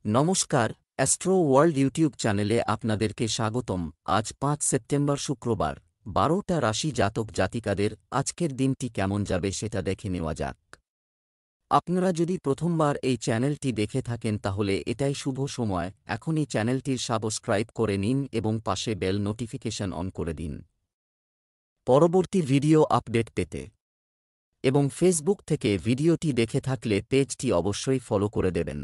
নমস্কার, astro world YouTube চ্যানেলে আপনাদেরকে স্বাগতম। আজ ৫ সেপ্টেম্বর শুক্রবার, ১২টা রাশি জাতক জাতিকাদের আজকের দিনটি কেমন যাবে সেটা দেখে নেওয়া যাক। আপনারা যদি প্রথমবার এই চ্যানেলটি দেখে থাকেন তাহলে এটাই শুভ সময়, এখনই চ্যানেলটির সাবস্ক্রাইব করে নিন এবং পাশে বেল নোটিফিকেশন অন করে দিন পরবর্তী ভিডিও আপডেট পেতে। এবং ফেসবুক থেকে ভিডিওটি দেখে থাকলে পেজটি অবশ্যই ফলো করে দেবেন।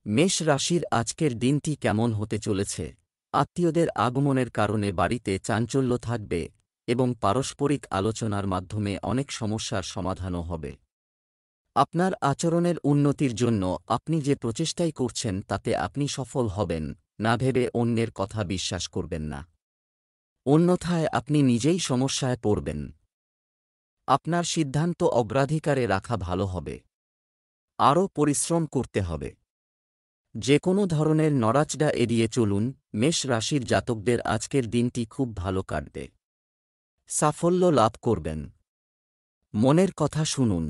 মেষ রাশির আজকের দিনটি কেমন হতে চলেছে? আত্মীয়দের আগমনের কারণে বাড়িতে চাঞ্চল্য থাকবে এবং পারস্পরিক আলোচনার মাধ্যমে অনেক সমস্যার সমাধানও হবে। আপনার আচরণের উন্নতির জন্য আপনি যে প্রচেষ্টাই করছেন তাতে আপনি সফল হবেন, না ভেবে অন্যের কথা বিশ্বাস করবেন না। অন্যথায় আপনি নিজেই সমস্যায় পড়বেন। আপনার সিদ্ধান্ত অগ্রাধিকারে রাখা ভালো হবে। আরও পরিশ্রম করতে হবে। যে কোনো ধরনের নড়াচড়া এড়িয়ে চলুন। মেষ রাশির জাতকদের আজকের দিনটি খুব ভালো কাটবে। সাফল্য লাভ করবেন। মনের কথা শুনুন।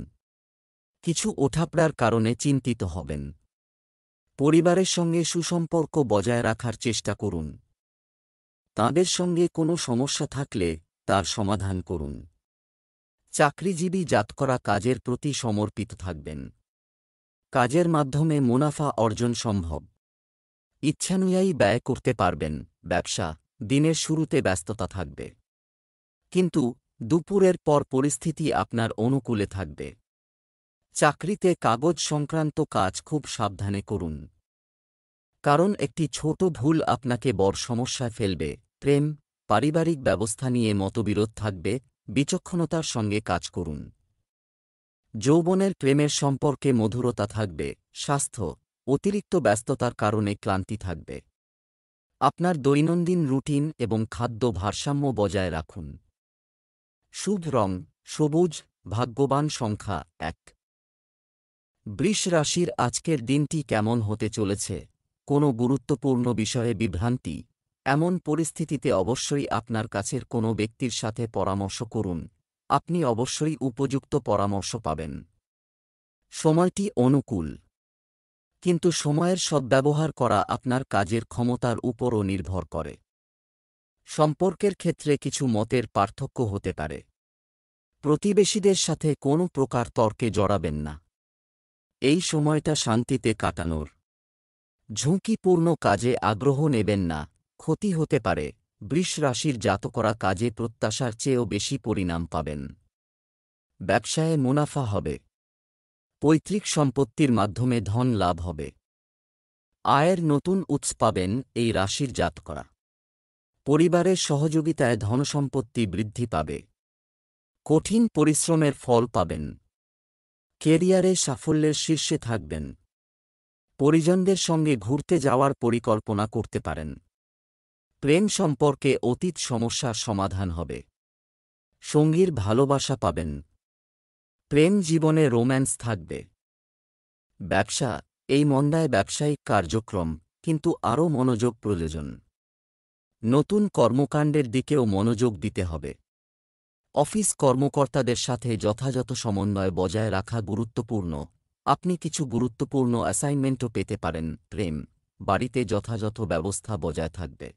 কিছু ওঠাপড়ার কারণে চিন্তিত হবেন। পরিবারের সঙ্গে সুসম্পর্ক বজায় রাখার চেষ্টা করুন। তাঁদের সঙ্গে কোনো সমস্যা থাকলে তার সমাধান করুন। চাকরিজীবী জাতকরা কাজের প্রতি সমর্পিত থাকবেন। কাজের মাধ্যমে মুনাফা অর্জন সম্ভব। ইচ্ছানুযায়ী ব্যয় করতে পারবেন। ব্যবসা, দিনের শুরুতে ব্যস্ততা থাকবে, কিন্তু দুপুরের পর পরিস্থিতি আপনার অনুকূলে থাকবে। চাকরিতে কাগজ সংক্রান্ত কাজ খুব সাবধানে করুন, কারণ একটি ছোট ভুল আপনাকে বড় সমস্যায় ফেলবে। প্রেম, পারিবারিক ব্যবস্থা নিয়ে মতবিরোধ থাকবে, বিচক্ষণতার সঙ্গে কাজ করুন। যৌবনের প্রেমের সম্পর্কে মধুরতা থাকবে। স্বাস্থ্য, অতিরিক্ত ব্যস্ততার কারণে ক্লান্তি থাকবে। আপনার দৈনন্দিন রুটিন এবং খাদ্য ভারসাম্য বজায় রাখুন। শুভ রং সবুজ, ভাগ্যবান সংখ্যা ১। বৃষ রাশির আজকের দিনটি কেমন হতে চলেছে? কোনো গুরুত্বপূর্ণ বিষয়ে বিভ্রান্তি, এমন পরিস্থিতিতে অবশ্যই আপনার কাছের কোনো ব্যক্তির সাথে পরামর্শ করুন। আপনি অবশ্যই উপযুক্ত পরামর্শ পাবেন। সময়টি অনুকূল, কিন্তু সময়ের সদ্ব্যবহার করা আপনার কাজের ক্ষমতার উপরও নির্ভর করে। সম্পর্কের ক্ষেত্রে কিছু মতের পার্থক্য হতে পারে। প্রতিবেশীদের সাথে কোনো প্রকার তর্কে জড়াবেন না। এই সময়টা শান্তিতে কাটানোর। ঝুঁকিপূর্ণ কাজে আগ্রহ নেবেন না, ক্ষতি হতে পারে। বৃষ রাশির জাতকরা কাজে প্রত্যাশার চেয়েও বেশি পরিণাম পাবেন। ব্যবসায়ে মুনাফা হবে। পৈতৃক সম্পত্তির মাধ্যমে ধন লাভ হবে। আয়ের নতুন উৎস পাবেন এই রাশির জাতকরা। পরিবারের সহযোগিতায় ধনসম্পত্তি বৃদ্ধি পাবে। কঠিন পরিশ্রমের ফল পাবেন। কেরিয়ারে সাফল্যের শীর্ষে থাকবেন। পরিজনদের সঙ্গে ঘুরতে যাওয়ার পরিকল্পনা করতে পারেন। প্রেম সম্পর্কে অতীত সমস্যার সমাধান হবে। সঙ্গীর ভালোবাসা পাবেন। প্রেম জীবনে রোম্যান্স থাকবে। ব্যবসা, এই মন্দায় ব্যবসায়িক কার্যক্রম, কিন্তু আরও মনোযোগ প্রয়োজন। নতুন কর্মকাণ্ডের দিকেও মনোযোগ দিতে হবে। অফিস কর্মকর্তাদের সাথে যথাযথ সমন্বয় বজায় রাখা গুরুত্বপূর্ণ। আপনি কিছু গুরুত্বপূর্ণ অ্যাসাইনমেন্টও পেতে পারেন। প্রেম, বাড়িতে যথাযথ ব্যবস্থা বজায় থাকবে।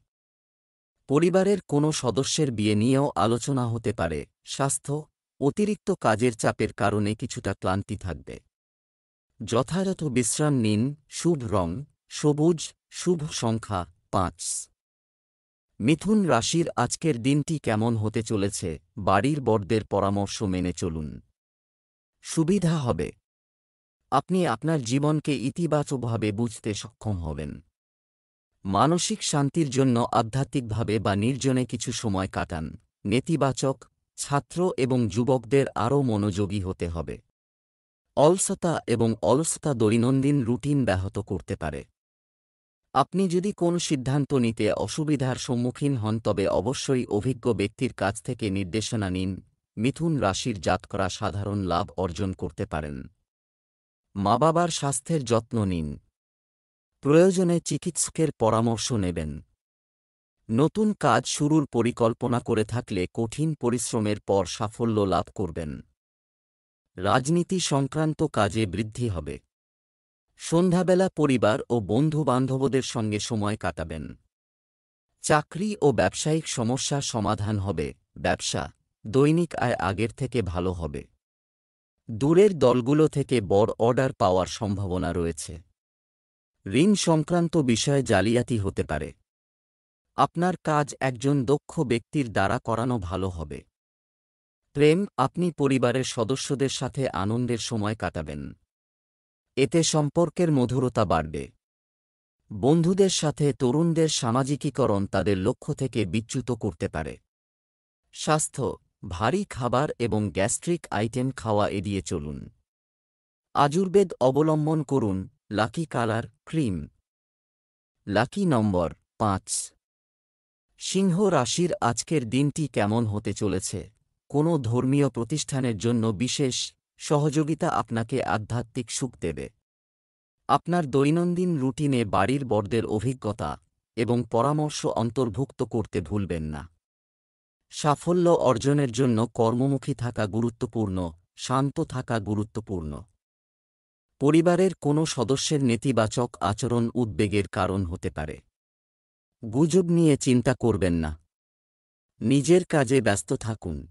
পরিবারের কোনো সদস্যের বিয়ে নিয়েও আলোচনা হতে পারে। স্বাস্থ্য, অতিরিক্ত কাজের চাপের কারণে কিছুটা ক্লান্তি থাকবে। যথাযথ বিশ্রাম নিন। শুভ রং সবুজ, শুভ সংখ্যা ৫। মিথুন রাশির আজকের দিনটি কেমন হতে চলেছে? বাড়ির বড়দের পরামর্শ মেনে চলুন। সুবিধা হবে। আপনি আপনার জীবনকে ইতিবাচকভাবে বুঝতে সক্ষম হবেন। মানসিক শান্তির জন্য আধ্যাত্মিকভাবে বা নির্জনে কিছু সময় কাটান। নেতিবাচক, ছাত্র এবং যুবকদের আরও মনোযোগী হতে হবে। অলসতা দৈনন্দিন রুটিন ব্যাহত করতে পারে। আপনি যদি কোন সিদ্ধান্ত নিতে অসুবিধার সম্মুখীন হন তবে অবশ্যই অভিজ্ঞ ব্যক্তির কাছ থেকে নির্দেশনা নিন। মিথুন রাশির জাতকরা সাধারণ লাভ অর্জন করতে পারেন। মা বাবার স্বাস্থ্যের যত্ন নিন। প্রয়োজনে চিকিৎসকের পরামর্শ নেবেন। নতুন কাজ শুরুর পরিকল্পনা করে থাকলে কঠিন পরিশ্রমের পর সাফল্য লাভ করবেন। রাজনীতি সংক্রান্ত কাজে বৃদ্ধি হবে। সন্ধ্যাবেলা পরিবার ও বন্ধু-বান্ধবদের সঙ্গে সময় কাটাবেন। চাকরি ও ব্যবসায়িক সমস্যার সমাধান হবে। ব্যবসা, দৈনিক আয় আগের থেকে ভালো হবে। দূরের দলগুলো থেকে বড় অর্ডার পাওয়ার সম্ভাবনা রয়েছে। ঋণ সংক্রান্ত বিষয়ে জালিয়াতি হতে পারে। আপনার কাজ একজন দক্ষ ব্যক্তির দ্বারা করানো ভালো হবে। প্রেম, আপনি পরিবারের সদস্যদের সাথে আনন্দের সময় কাটাবেন। এতে সম্পর্কের মধুরতা বাড়বে। বন্ধুদের সাথে তরুণদের সামাজিকীকরণ তাদের লক্ষ্য থেকে বিচ্যুত করতে পারে। স্বাস্থ্য, ভারী খাবার এবং গ্যাস্ট্রিক আইটেম খাওয়া এড়িয়ে চলুন। আয়ুর্বেদ অবলম্বন করুন। Lucky colour cream. লাকি নম্বর 5। সিংহ রাশির আজকের দিনটি কেমন হতে চলেছে? কোনো ধর্মীয় প্রতিষ্ঠানের জন্য বিশেষ সহযোগিতা আপনাকে আধ্যাত্মিক সুখ দেবে। আপনার দৈনন্দিন রুটিনে বাড়ির বড়দের অভিজ্ঞতা এবং পরামর্শ অন্তর্ভুক্ত করতে ভুলবেন না। সাফল্য অর্জনের জন্য কর্মমুখী থাকা গুরুত্বপূর্ণ, শান্ত থাকা গুরুত্বপূর্ণ। পরিবারের কোনো সদস্যের নেতিবাচক আচরণ উদ্বেগের কারণ হতে পারে। গুজব নিয়ে চিন্তা করবেন না। নিজের কাজে ব্যস্ত থাকুন।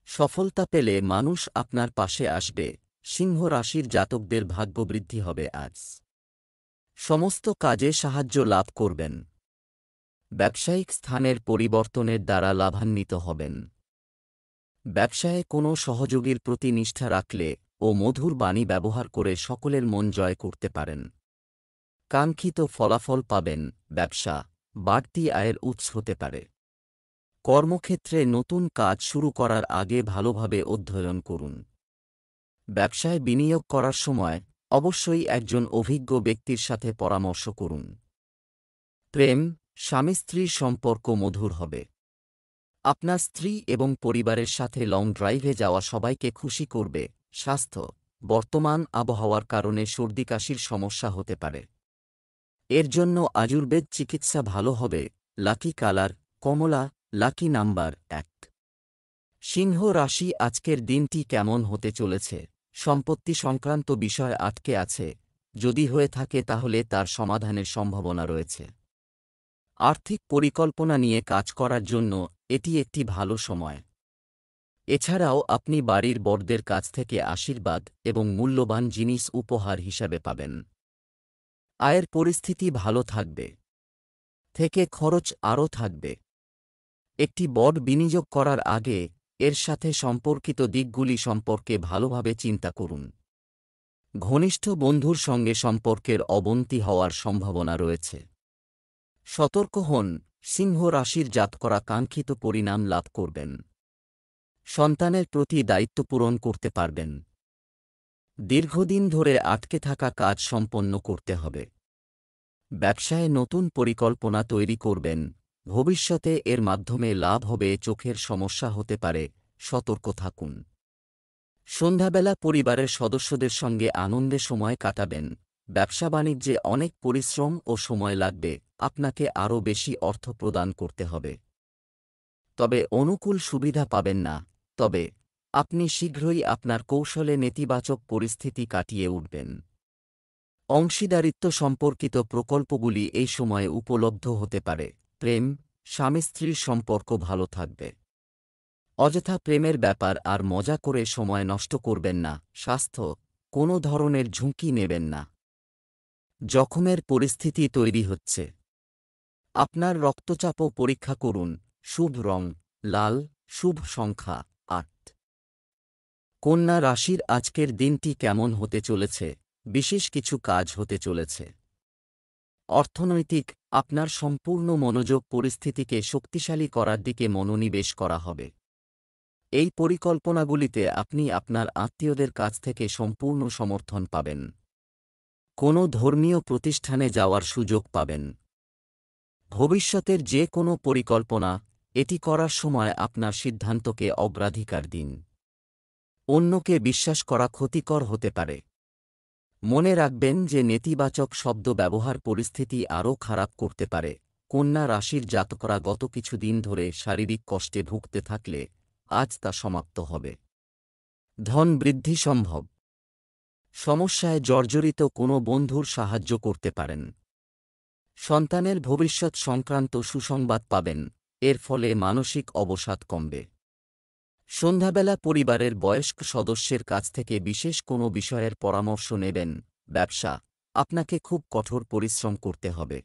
সফলতা পেলে মানুষ আপনার পাশে আসবে। সিংহ রাশির জাতকদের ভাগ্য বৃদ্ধি হবে আজ। সমস্ত কাজে সাহায্য লাভ করবেন। ব্যবসায়িক স্থানের পরিবর্তনের দ্বারা লাভান্বিত হবেন। ব্যবসায়ে কোনো সহযোগীর প্রতি নিষ্ঠা রাখলে ও মধুর বাণী ব্যবহার করে সকলের মন জয় করতে পারেন। কাঙ্ক্ষিত ফলাফল পাবেন। ব্যবসা, বাড়তি আয়ের উৎস হতে পারে। কর্মক্ষেত্রে নতুন কাজ শুরু করার আগে ভালোভাবে অধ্যয়ন করুন। ব্যবসায় বিনিয়োগ করার সময় অবশ্যই একজন অভিজ্ঞ ব্যক্তির সাথে পরামর্শ করুন। প্রেম, স্বামী-স্ত্রীর সম্পর্ক মধুর হবে। আপনার স্ত্রী এবং পরিবারের সাথে লং ড্রাইভে যাওয়া সবাইকে খুশি করবে। স্বাস্থ্য, বর্তমান আবহাওয়ার কারণে সর্দি-কাশির সমস্যা হতে পারে। এর জন্য আয়ুর্বেদ চিকিৎসা ভালো হবে। লাকি কালার কমলা। Lucky number 1। সিংহ রাশি আজকের দিনটি কেমন হতে চলেছে? সম্পত্তি সংক্রান্ত বিষয় আটকে আছে, যদি হয়ে থাকে তাহলে তার সমাধানের সম্ভাবনা রয়েছে। আর্থিক পরিকল্পনা নিয়ে কাজ করার জন্য এটি একটি ভালো সময়। এছাড়াও আপনি বাড়ির বড়দের কাছ থেকে আশীর্বাদ এবং মূল্যবান জিনিস উপহার হিসাবে পাবেন। আয়ের পরিস্থিতি ভালো থাকবে। থেকে খরচ আরও থাকবে। একটি বড় বিনিয়োগ করার আগে এর সাথে সম্পর্কিত দিকগুলি সম্পর্কে ভালোভাবে চিন্তা করুন। ঘনিষ্ঠ বন্ধুর সঙ্গে সম্পর্কের অবনতি হওয়ার সম্ভাবনা রয়েছে। সতর্ক হন। সিংহ রাশির জাতকরা কাঙ্ক্ষিত পরিণাম লাভ করবেন। সন্তানের প্রতি দায়িত্ব পূরণ করতে পারবেন। দীর্ঘদিন ধরে আটকে থাকা কাজ সম্পন্ন করতে হবে। ব্যবসায় নতুন পরিকল্পনা তৈরি করবেন। ভবিষ্যতে এর মাধ্যমে লাভ হবে। চোখের সমস্যা হতে পারে, সতর্ক থাকুন। সন্ধ্যাবেলা পরিবারের সদস্যদের সঙ্গে আনন্দে সময় কাটাবেন। ব্যবসা বাণিজ্যে অনেক পরিশ্রম ও সময় লাগবে। আপনাকে আরও বেশি অর্থ প্রদান করতে হবে। তবে অনুকূল সুবিধা পাবেন না। তবে আপনি শীঘ্রই আপনার কৌশলে নেতিবাচক পরিস্থিতি কাটিয়ে উঠবেন। অংশীদারিত্ব সম্পর্কিত প্রকল্পগুলি এই সময়ে উপলব্ধ হতে পারে। প্রেম, স্বামী-স্ত্রীর সম্পর্ক ভালো থাকবে। অযথা প্রেমের ব্যাপার আর মজা করে সময় নষ্ট করবেন না। স্বাস্থ্য, কোনো ধরনের ঝুঁকি নেবেন না। জখমের পরিস্থিতি তৈরি হচ্ছে। আপনার রক্তচাপও পরীক্ষা করুন। শুভ রং লাল। শুভ সংখ্যা 8। কন্যা রাশির আজকের দিনটি কেমন হতে চলেছে? বিশেষ কিছু কাজ হতে চলেছে। অর্থনৈতিক, আপনার সম্পূর্ণ মনোযোগ পরিস্থিতিকে শক্তিশালী করার দিকে মনোনিবেশ করা হবে। এই পরিকল্পনাগুলিতে আপনি আপনার আত্মীয়দের কাছ থেকে সম্পূর্ণ সমর্থন পাবেন। কোনো ধর্মীয় প্রতিষ্ঠানে যাওয়ার সুযোগ পাবেন। ভবিষ্যতের যে কোনো পরিকল্পনা এটি করার সময় আপনার সিদ্ধান্তকে অগ্রাধিকার দিন। অন্যকে বিশ্বাস করা ক্ষতিকর হতে পারে। মনে রাখবেন যে নেতিবাচক শব্দ ব্যবহার পরিস্থিতি আরও খারাপ করতে পারে। কন্যা রাশির জাতকরা গত কিছুদিন ধরে শারীরিক কষ্টে ভুগতে থাকলে আজ তা সমাপ্ত হবে। ধন বৃদ্ধি সম্ভব। সমস্যায় জর্জরিত কোনো বন্ধুর সাহায্য করতে পারেন। সন্তানের ভবিষ্যৎ সংক্রান্ত সুসংবাদ পাবেন, এর ফলে মানসিক অবসাদ কমবে। সন্ধ্যাবেলা পরিবারের বয়স্ক সদস্যের কাছ থেকে বিশেষ কোনো বিষয়ের পরামর্শ নেবেন। ব্যবসা, আপনাকে খুব কঠোর পরিশ্রম করতে হবে।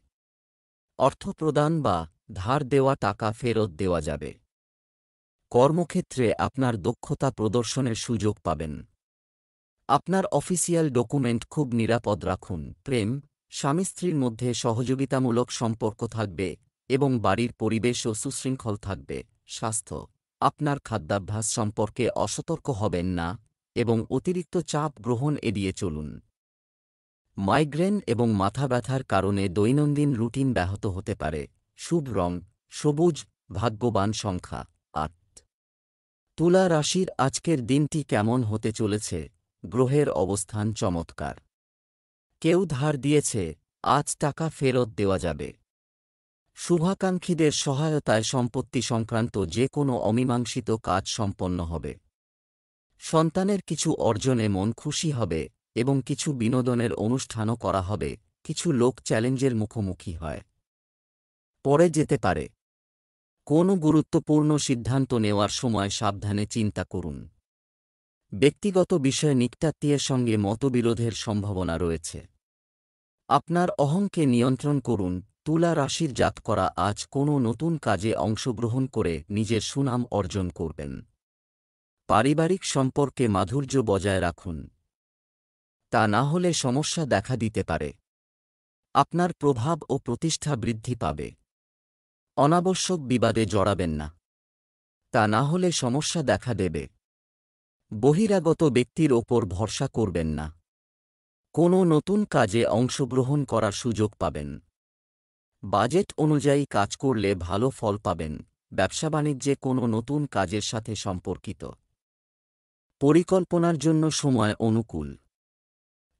অর্থ প্রদান বা ধার দেওয়া টাকা ফেরত দেওয়া যাবে। কর্মক্ষেত্রে আপনার দক্ষতা প্রদর্শনের সুযোগ পাবেন। আপনার অফিসিয়াল ডকুমেন্ট খুব নিরাপদ রাখুন। প্রেম, স্বামী স্ত্রীর মধ্যে সহযোগিতামূলক সম্পর্ক থাকবে এবং বাড়ির পরিবেশও সুশৃঙ্খল থাকবে। স্বাস্থ্য, আপনার খাদ্যাভ্যাস সম্পর্কে অসতর্ক হবেন না এবং অতিরিক্ত চাপ গ্রহণ এড়িয়ে চলুন। মাইগ্রেন এবং মাথা ব্যথার কারণে দৈনন্দিন রুটিন ব্যাহত হতে পারে। শুভ রং সবুজ, ভাগ্যবান সংখ্যা ৮। তুলা রাশির আজকের দিনটি কেমন হতে চলেছে? গ্রহের অবস্থান চমৎকার। কেউ ধার দিয়েছে, আজ টাকা ফেরত দেওয়া যাবে। শুভাকাঙ্ক্ষীদের সহায়তায় সম্পত্তি সংক্রান্ত যে কোনো অমীমাংসিত কাজ সম্পন্ন হবে। সন্তানের কিছু অর্জনে মন খুশি হবে এবং কিছু বিনোদনের অনুষ্ঠানও করা হবে। কিছু লোক চ্যালেঞ্জের মুখোমুখি হয়, পরে যেতে পারে। কোনো গুরুত্বপূর্ণ সিদ্ধান্ত নেওয়ার সময় সাবধানে চিন্তা করুন। ব্যক্তিগত বিষয়ে নিকটাত্মীয়ের সঙ্গে মতবিরোধের সম্ভাবনা রয়েছে। আপনার অহংকে নিয়ন্ত্রণ করুন। তুলা রাশির জাতকরা আজ কোনো নতুন কাজে অংশগ্রহণ করে নিজের সুনাম অর্জন করবেন। পারিবারিক সম্পর্কে মাধুর্য বজায় রাখুন, তা না হলে সমস্যা দেখা দিতে পারে। আপনার প্রভাব ও প্রতিষ্ঠা বৃদ্ধি পাবে। অনাবশ্যক বিবাদে জড়াবেন না, তা না হলে সমস্যা দেখা দেবে। বহিরাগত ব্যক্তির ওপর ভরসা করবেন না। কোনো নতুন কাজে অংশগ্রহণ করার সুযোগ পাবেন। বাজেট অনুযায়ী কাজ করলে ভালো ফল পাবেন। ব্যবসা বাণিজ্যে কোনো নতুন কাজের সাথে সম্পর্কিত পরিকল্পনার জন্য সময় অনুকূল।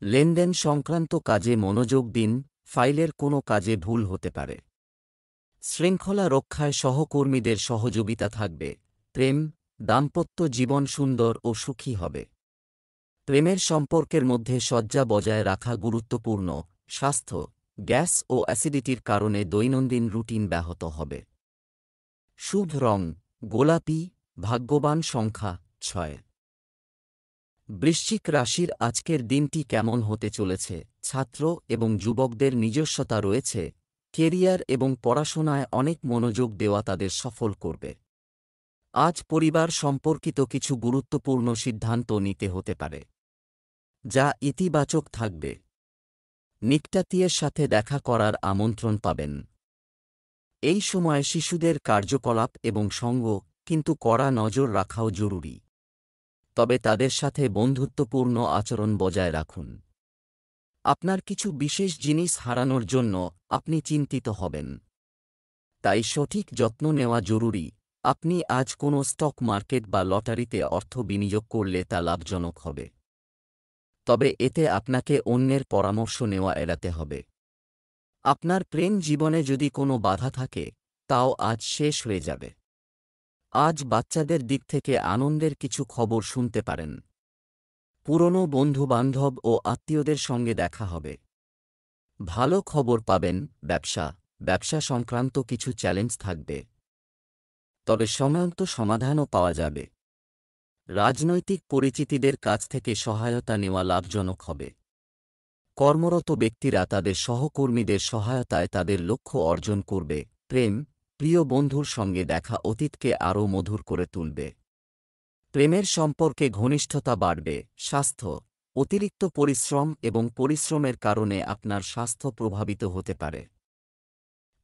লেনদেন সংক্রান্ত কাজে মনোযোগ দিন। ফাইলের কোনো কাজে ভুল হতে পারে। শৃঙ্খলা রক্ষায় সহকর্মীদের সহযোগিতা থাকবে। প্রেম, দাম্পত্য জীবন সুন্দর ও সুখী হবে। প্রেমের সম্পর্কের মধ্যে সজ্জা বজায় রাখা গুরুত্বপূর্ণ। স্বাস্থ্য, গ্যাস ও অ্যাসিডিটির কারণে দৈনন্দিন রুটিন ব্যাহত হবে। শুভ রং গোলাপি, ভাগ্যবান সংখ্যা ৬। বৃশ্চিক রাশির আজকের দিনটি কেমন হতে চলেছে? ছাত্র এবং যুবকদের নিজস্বতা রয়েছে। কেরিয়ার এবং পড়াশোনায় অনেক মনোযোগ দেওয়া তাদের সফল করবে। আজ পরিবার সম্পর্কিত কিছু গুরুত্বপূর্ণ সিদ্ধান্ত নিতে হতে পারে, যা ইতিবাচক থাকবে। নিকটাত্মীয়ের সাথে দেখা করার আমন্ত্রণ পাবেন। এই সময় শিশুদের কার্যকলাপ এবং সঙ্গ কিন্তু কড়া নজর রাখাও জরুরি। তবে তাদের সাথে বন্ধুত্বপূর্ণ আচরণ বজায় রাখুন। আপনার কিছু বিশেষ জিনিস হারানোর জন্য আপনি চিন্তিত হবেন, তাই সঠিক যত্ন নেওয়া জরুরি। আপনি আজ কোনো স্টক মার্কেট বা লটারিতে অর্থ বিনিয়োগ করলে তা লাভজনক হবে, তবে এতে আপনাকে অন্যের পরামর্শ নেওয়া এড়াতে হবে। আপনার প্রেম জীবনে যদি কোনো বাধা থাকে, তাও আজ শেষ হয়ে যাবে। আজ বাচ্চাদের দিক থেকে আনন্দের কিছু খবর শুনতে পারেন। পুরনো বন্ধু-বান্ধব ও আত্মীয়দের সঙ্গে দেখা হবে। ভালো খবর পাবেন। ব্যবসা সংক্রান্ত কিছু চ্যালেঞ্জ থাকবে, তবে সময়মত সমাধানও পাওয়া যাবে। রাজনৈতিক পরিচিতিদের কাছ থেকে সহায়তা নেওয়া লাভজনক হবে। কর্মরত ব্যক্তিরা তাদের সহকর্মীদের সহায়তায় তাদের লক্ষ্য অর্জন করবে। প্রেম, প্রিয় বন্ধুর সঙ্গে দেখা অতীতকে আরও মধুর করে তুলবে। প্রেমের সম্পর্কে ঘনিষ্ঠতা বাড়বে। স্বাস্থ্য, অতিরিক্ত পরিশ্রম এবং পরিশ্রমের কারণে আপনার স্বাস্থ্য প্রভাবিত হতে পারে,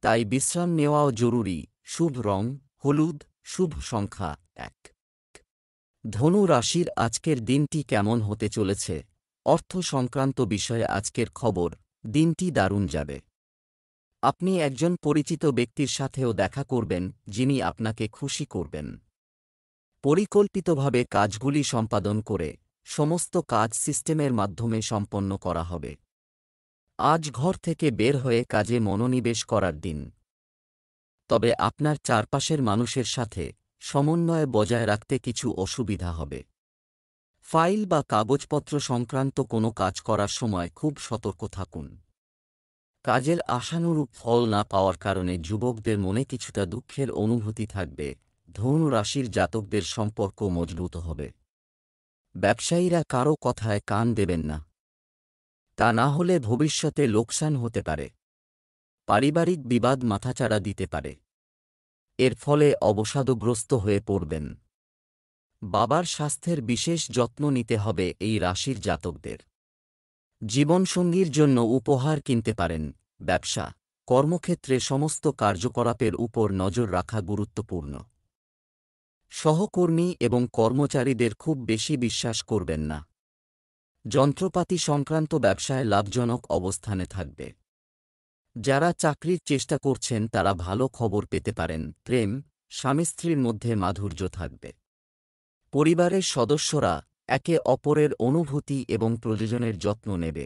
তাই বিশ্রাম নেওয়াও জরুরি। শুভ রং হলুদ, শুভ সংখ্যা ১। ধনু রাশির আজকের দিনটি কেমন হতে চলেছে? অর্থ সংক্রান্ত বিষয়ে আজকের খবর, দিনটি দারুণ যাবে। আপনি একজন পরিচিত ব্যক্তির সাথেও দেখা করবেন, যিনি আপনাকে খুশি করবেন। পরিকল্পিতভাবে কাজগুলি সম্পাদন করে সমস্ত কাজ সিস্টেমের মাধ্যমে সম্পন্ন করা হবে। আজ ঘর থেকে বের হয়ে কাজে মনোনিবেশ করার দিন, তবে আপনার চারপাশের মানুষের সাথে সমন্বয় বজায় রাখতে কিছু অসুবিধা হবে। ফাইল বা কাগজপত্র সংক্রান্ত কোনো কাজ করার সময় খুব সতর্ক থাকুন। কাজের আশানুরূপ ফল না পাওয়ার কারণে যুবকদের মনে কিছুটা দুঃখের অনুভূতি থাকবে। ধনু রাশির জাতকদের সম্পর্ক মজবুত হবে। ব্যবসায়ীরা কারও কথায় কান দেবেন না, তা না হলে ভবিষ্যতে লোকসান হতে পারে। পারিবারিক বিবাদ মাথাচাড়া দিতে পারে, এর ফলে অবসাদগ্রস্ত হয়ে পড়বেন। বাবার স্বাস্থ্যের বিশেষ যত্ন নিতে হবে এই রাশির জাতকদের। জীবনসঙ্গীর জন্য উপহার কিনতে পারেন। ব্যবসা, কর্মক্ষেত্রে সমস্ত কার্যকলাপের উপর নজর রাখা গুরুত্বপূর্ণ। সহকর্মী এবং কর্মচারীদের খুব বেশি বিশ্বাস করবেন না। যন্ত্রপাতি সংক্রান্ত ব্যবসায় লাভজনক অবস্থানে থাকবে। যারা চাকরির চেষ্টা করছেন তারা ভালো খবর পেতে পারেন। প্রেম, স্বামী স্ত্রীর মধ্যে মাধুর্য থাকবে। পরিবারের সদস্যরা একে অপরের অনুভূতি এবং প্রয়োজনের যত্ন নেবে।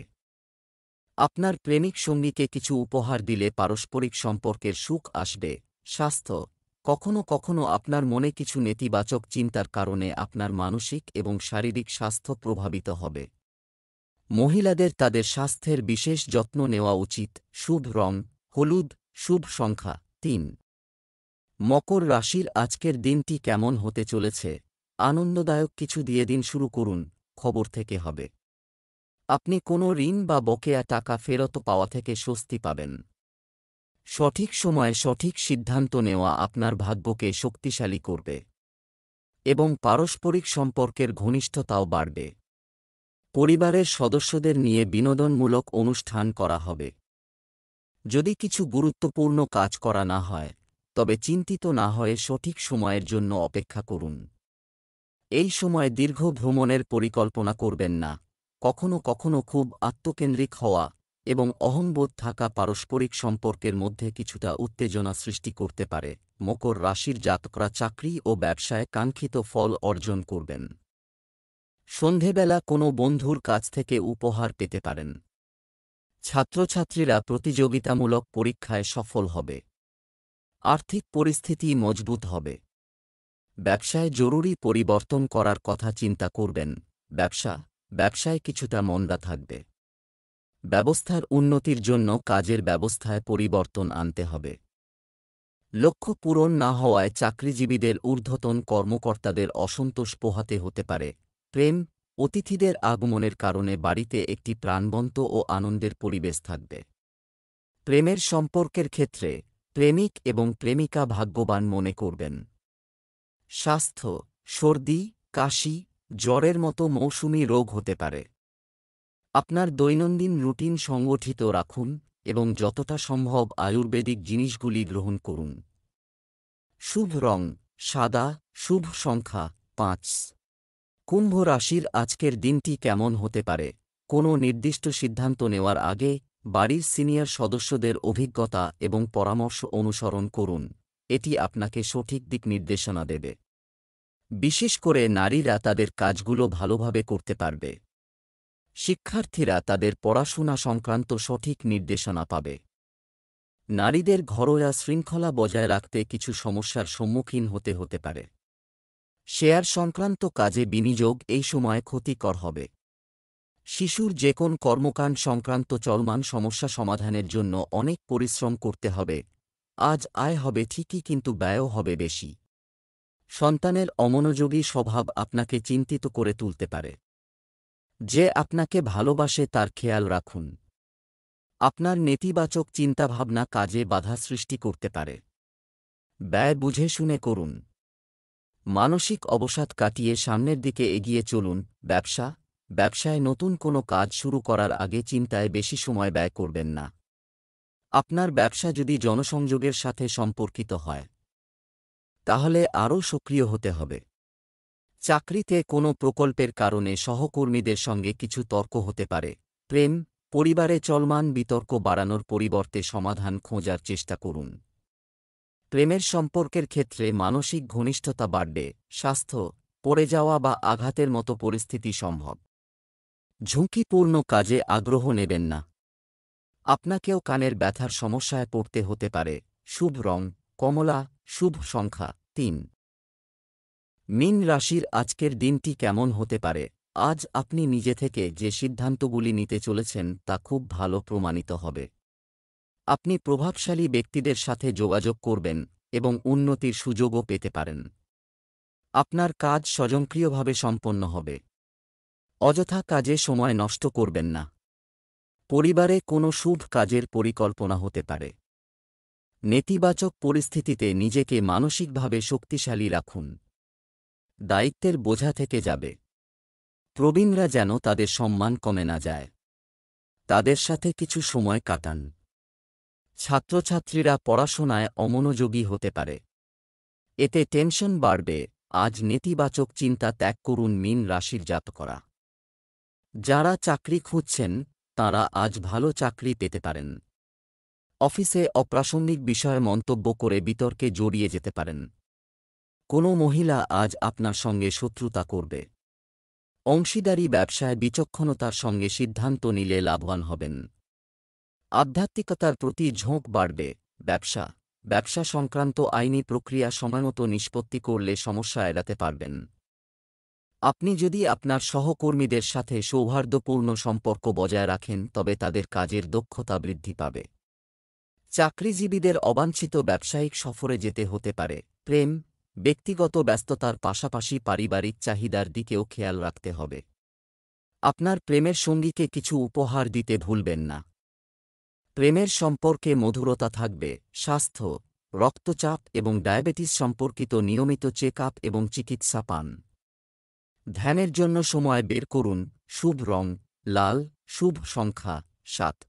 আপনার প্রেমিক সঙ্গীকে কিছু উপহার দিলে পারস্পরিক সম্পর্কের সুখ আসবে। স্বাস্থ্য, কখনো কখনো আপনার মনে কিছু নেতিবাচক চিন্তার কারণে আপনার মানসিক এবং শারীরিক স্বাস্থ্য প্রভাবিত হবে। মহিলাদের তাদের স্বাস্থ্যের বিশেষ যত্ন নেওয়া উচিত। শুভ রং হলুদ, শুভ সংখ্যা 3। মকর রাশির আজকের দিনটি কেমন হতে চলেছে? আনন্দদায়ক কিছু দিয়ে দিন শুরু করুন, খবর থেকে হবে। আপনি কোনো ঋণ বা বকেয়া টাকা ফেরত পাওয়া থেকে স্বস্তি পাবেন। সঠিক সময়ে সঠিক সিদ্ধান্ত নেওয়া আপনার ভাগ্যকে শক্তিশালী করবে এবং পারস্পরিক সম্পর্কের ঘনিষ্ঠতাও বাড়বে। পরিবারের সদস্যদের নিয়ে বিনোদনমূলক অনুষ্ঠান করা হবে। যদি কিছু গুরুত্বপূর্ণ কাজ করা না হয়, তবে চিন্তিত না হয়ে সঠিক সময়ের জন্য অপেক্ষা করুন। এই সময় দীর্ঘ ভ্রমণের পরিকল্পনা করবেন না। কখনো কখনো খুব আত্মকেন্দ্রিক হওয়া এবং অহংবোধ থাকা পারস্পরিক সম্পর্কের মধ্যে কিছুটা উত্তেজনা সৃষ্টি করতে পারে। মকর রাশির জাতকরা চাকরি ও ব্যবসায় কাঙ্ক্ষিত ফল অর্জন করবেন। সন্ধেবেলা কোনো বন্ধুর কাছ থেকে উপহার পেতে পারেন। ছাত্রছাত্রীরা প্রতিযোগিতামূলক পরীক্ষায় সফল হবে। আর্থিক পরিস্থিতি মজবুত হবে। ব্যবসায় জরুরি পরিবর্তন করার কথা চিন্তা করবেন। ব্যবসায় কিছুটা মন্দা থাকবে। ব্যবস্থার উন্নতির জন্য কাজের ব্যবস্থায় পরিবর্তন আনতে হবে। লক্ষ্য পূরণ না হওয়ায় চাকরিজীবীদের ঊর্ধ্বতন কর্মকর্তাদের অসন্তোষ পোহাতে হতে পারে। প্রেম, অতিথিদের আগমনের কারণে বাড়িতে একটি প্রাণবন্ত ও আনন্দের পরিবেশ থাকবে। প্রেমের সম্পর্কের ক্ষেত্রে প্রেমিক এবং প্রেমিকা ভাগ্যবান মনে করবেন। স্বাস্থ্য, সর্দি, কাশি, জ্বরের মতো মৌসুমি রোগ হতে পারে। আপনার দৈনন্দিন রুটিন সংগঠিত রাখুন এবং যতটা সম্ভব আয়ুর্বেদিক জিনিসগুলি গ্রহণ করুন। শুভ রং সাদা, শুভ সংখ্যা 5। কুম্ভ রাশির আজকের দিনটি কেমন হতে পারে? কোনো নির্দিষ্ট সিদ্ধান্ত নেওয়ার আগে বাড়ির সিনিয়র সদস্যদের অভিজ্ঞতা এবং পরামর্শ অনুসরণ করুন। এটি আপনাকে সঠিক দিক নির্দেশনা দেবে। বিশেষ করে নারীরা তাদের কাজগুলো ভালোভাবে করতে পারবে। শিক্ষার্থীরা তাদের পড়াশোনা সংক্রান্ত সঠিক নির্দেশনা পাবে। নারীদের ঘরোয়া শৃঙ্খলা বজায় রাখতে কিছু সমস্যার সম্মুখীন হতে পারে। শেয়ার সংক্রান্ত কাজে বিনিয়োগ এই সময় ক্ষতিকর হবে। শিশুর যে কোন কর্মকাণ্ড সংক্রান্ত চলমান সমস্যা সমাধানের জন্য অনেক পরিশ্রম করতে হবে। আজ আয় হবে ঠিকই, কিন্তু ব্যয়ও হবে বেশি। সন্তানের অমনোযোগী স্বভাব আপনাকে চিন্তিত করে তুলতে পারে। যে আপনাকে ভালোবাসে তার খেয়াল রাখুন। আপনার নেতিবাচক চিন্তাভাবনা কাজে বাধা সৃষ্টি করতে পারে। ব্যয় বুঝে শুনে করুন। মানসিক অবসাদ কাটিয়ে সামনের দিকে এগিয়ে চলুন। ব্যবসায় নতুন কোনো কাজ শুরু করার আগে চিন্তায় বেশি সময় ব্যয় করবেন না। আপনার ব্যবসা যদি জনসংযোগের সাথে সম্পর্কিত হয়, তাহলে আরও সক্রিয় হতে হবে। চাকরিতে কোনো প্রকল্পের কারণে সহকর্মীদের সঙ্গে কিছু তর্ক হতে পারে। প্রেম, পরিবারে চলমান বিতর্ক বাড়ানোর পরিবর্তে সমাধান খোঁজার চেষ্টা করুন। প্রেমের সম্পর্কের ক্ষেত্রে মানসিক ঘনিষ্ঠতা বাড়বে। স্বাস্থ্য, পড়ে যাওয়া বা আঘাতের মতো পরিস্থিতি সম্ভব। ঝুঁকিপূর্ণ কাজে আগ্রহ নেবেন না। আপনাকেও কানের ব্যথার সমস্যায় পড়তে হতে পারে। শুভ রং কমলা, শুভ সংখ্যা 3। মীন রাশির আজকের দিনটি কেমন হতে পারে? আজ আপনি নিজে থেকে যে সিদ্ধান্তগুলি নিতে চলেছেন তা খুব ভালো প্রমাণিত হবে। আপনি প্রভাবশালী ব্যক্তিদের সাথে যোগাযোগ করবেন এবং উন্নতির সুযোগও পেতে পারেন। আপনার কাজ স্বয়ংক্রিয়ভাবে সম্পন্ন হবে। অযথা কাজে সময় নষ্ট করবেন না। পরিবারে কোনো শুভ কাজের পরিকল্পনা হতে পারে। নেতিবাচক পরিস্থিতিতে নিজেকে মানসিকভাবে শক্তিশালী রাখুন। দায়িত্বের বোঝা থেকে যাবে। প্রবীণরা যেন তাদের সম্মান কমে না যায়। তাদের সাথে কিছু সময় কাটান। ছাত্রছাত্রীরা পড়াশোনায় অমনোযোগী হতে পারে। এতে টেনশন বাড়বে। আজ নেতিবাচক চিন্তা ত্যাগ করুন। মীন রাশির জাতকরা যারা চাকরি খুঁজছেন তাঁরা আজ ভালো চাকরি পেতে পারেন। অফিসে অপ্রাসঙ্গিক বিষয়ে মন্তব্য করে বিতর্কে জড়িয়ে যেতে পারেন। কোনো মহিলা আজ আপনার সঙ্গে শত্রুতা করবে। অংশীদারি ব্যবসায় বিচক্ষণতার সঙ্গে সিদ্ধান্ত নিলে লাভবান হবেন। আধ্যাত্মিকতার প্রতি ঝোঁক বাড়বে। ব্যবসা সংক্রান্ত আইনি প্রক্রিয়া সময়মতো নিষ্পত্তি করলে সমস্যা এড়াতে পারবেন। আপনি যদি আপনার সহকর্মীদের সাথে সৌহার্দ্যপূর্ণ সম্পর্ক বজায় রাখেন তবে তাদের কাজের দক্ষতা বৃদ্ধি পাবে। চাকরিজীবীদের অবাঞ্ছিত ব্যবসায়িক সফরে যেতে হতে পারে। ব্যক্তিগত ব্যস্ততার পাশাপাশি পারিবারিক চাহিদার দিকেও খেয়াল রাখতে হবে। আপনার প্রেমের সঙ্গীকে কিছু উপহার দিতে ভুলবেন না। প্রেমের সম্পর্কে মধুরতা থাকবে। স্বাস্থ্য, রক্তচাপ এবং ডায়াবেটিস সম্পর্কিত নিয়মিত চেক আপ এবং চিকিৎসা পান। ধ্যানের জন্য সময় বের করুন। শুভ রং লাল, শুভ সংখ্যা 7।